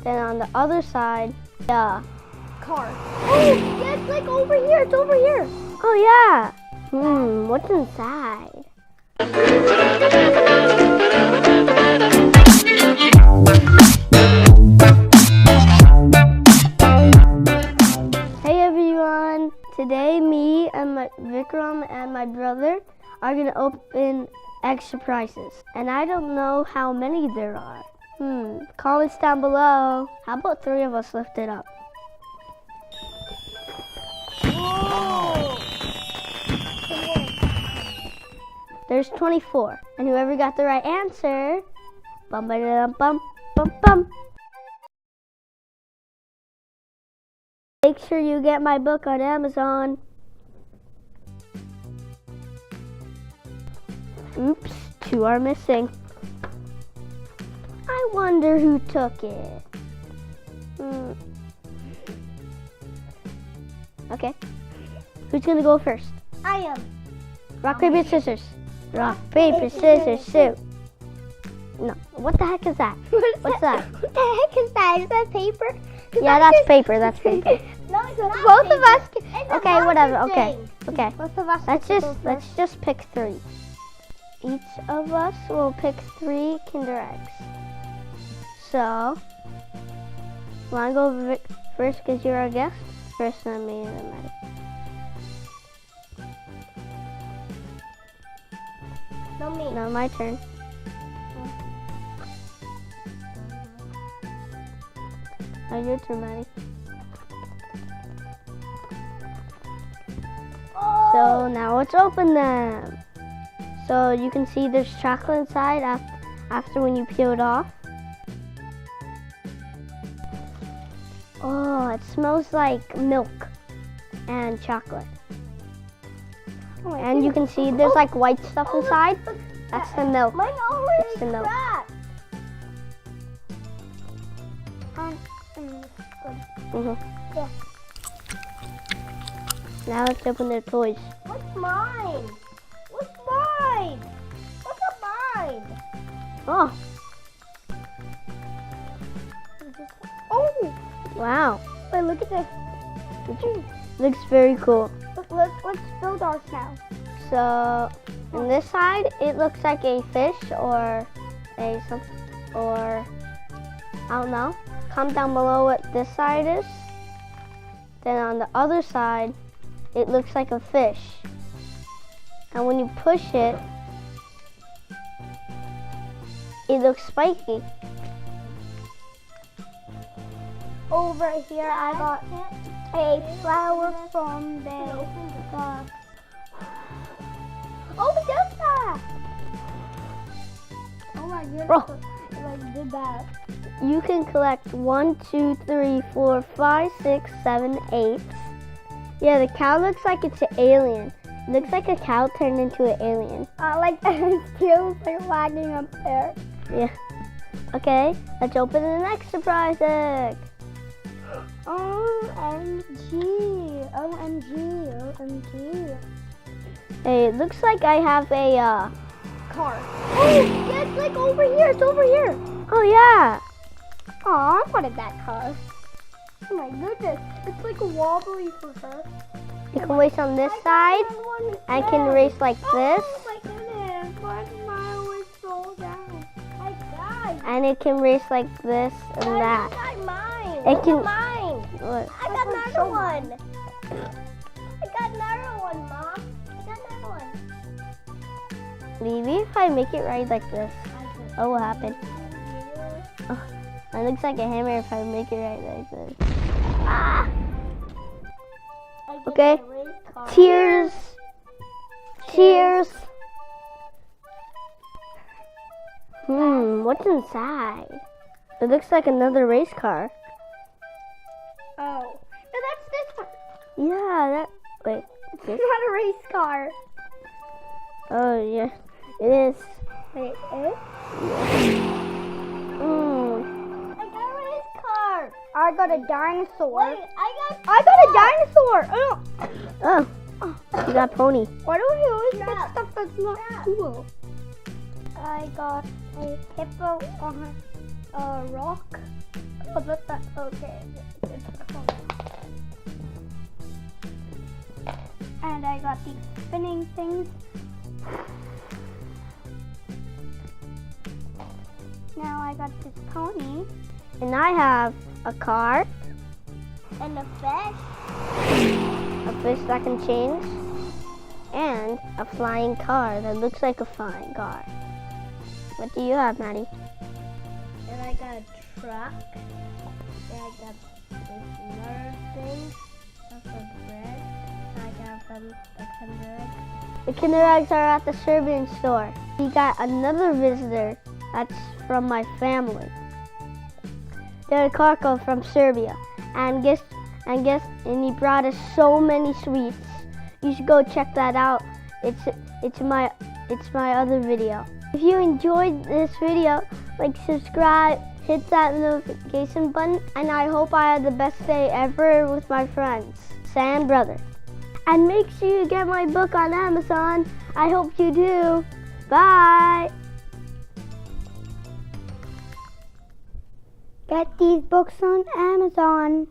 Then on the other side, yeah. Car. Oh, yeah, it's like over here. It's over here. Oh yeah. What's inside? Hey everyone. Today me and my VIKRAM and my brother are gonna open egg surprises. And I don't know how many there are. Comments down below. How about 3 of us lift it up? Whoa. There's 24. And whoever got the right answer, bum ba dum bum bum bum. Make sure you get my book on Amazon. Oops, 2 are missing. I wonder who took it. Okay. Who's gonna go first? I am. Rock, paper, scissors. Rock, paper, scissors, shoot. No. What the heck is that? What's that? What the heck is that? Is that paper? Yeah, that's paper. That's paper. No, it's not. Both of us. Okay, whatever. Okay. Okay. Both of us. Let's just pick 3. Each of us will pick 3 Kinder eggs. So, wanna go first because you're our guest? First, then me and then Maddie. No, me. No, my turn. Now your turn, Maddie. Oh. So now let's open them. So you can see there's chocolate inside after when you peel it off. Oh, it smells like milk and chocolate. Oh, And you can see there's like white stuff inside. That's the milk. Mine already That's the milk. cracked. Yeah. Now let's open their toys. What's mine? What's mine? What's mine? Oh, Oh! wow. Wait, look at this. Looks very cool. Let's build ours now. So, on this side, it looks like a fish or I don't know. Comment down below what this side is. Then on the other side, it looks like a fish. And when you push it, it looks spiky. Over here, I got a flower from the box. Oh, it does that! Oh my goodness! Bro. It like did that. You can collect 1, 2, 3, 4, 5, 6, 7, 8. Yeah, the cow looks like it's an alien. It looks like a cow turned into an alien. Like the skills are lagging up there. Yeah. Okay, let's open the next surprise egg. OMG, OMG, OMG. Hey, it looks like I have a Car. Oh, yeah, it's like over here. It's over here. Oh yeah. Aw, I wanted that car. Oh my goodness, it's like wobbly for her. You can race on this side. I can race like this. Oh my goodness, why did mine always fall down? I died. And it can race like this and that. I got mine. It can- mine. What? I got another one. I got another one, Mom. I got another one. Maybe if I make it right like this. What will happen? Oh, it looks like a hammer if I make it right like this. Ah! Okay. Cheers. Cheers. What's inside? It looks like another race car. Oh. No, that's this one. Yeah, that. Wait. It's not a race car. Oh, yeah. It is. Wait, it is? I got a race car. I got a dinosaur. Wait, I got a dinosaur. Oh. You got pony. Why do we always get stuff that's not cool? I got a hippo on a a rock. Oh, that, okay. It's cool. And I got these spinning things. Now I got this pony. And I have a car. And a fish. A fish that can change. And a flying car that looks like a flying car. What do you have, Maddie? And I got a truck. And I got this nerve thing. That's a bread. I got the Kinder Eggs. The Kinder Eggs are at the Serbian store. We got another visitor that's from my family. They're a Karko from Serbia. And he brought us so many sweets. You should go check that out. It's my other video. If you enjoyed this video, like, subscribe, hit that notification button, and I hope I had the best day ever with my friends, Sam Brother. And make sure you get my book on Amazon. I hope you do. Bye. Get these books on Amazon.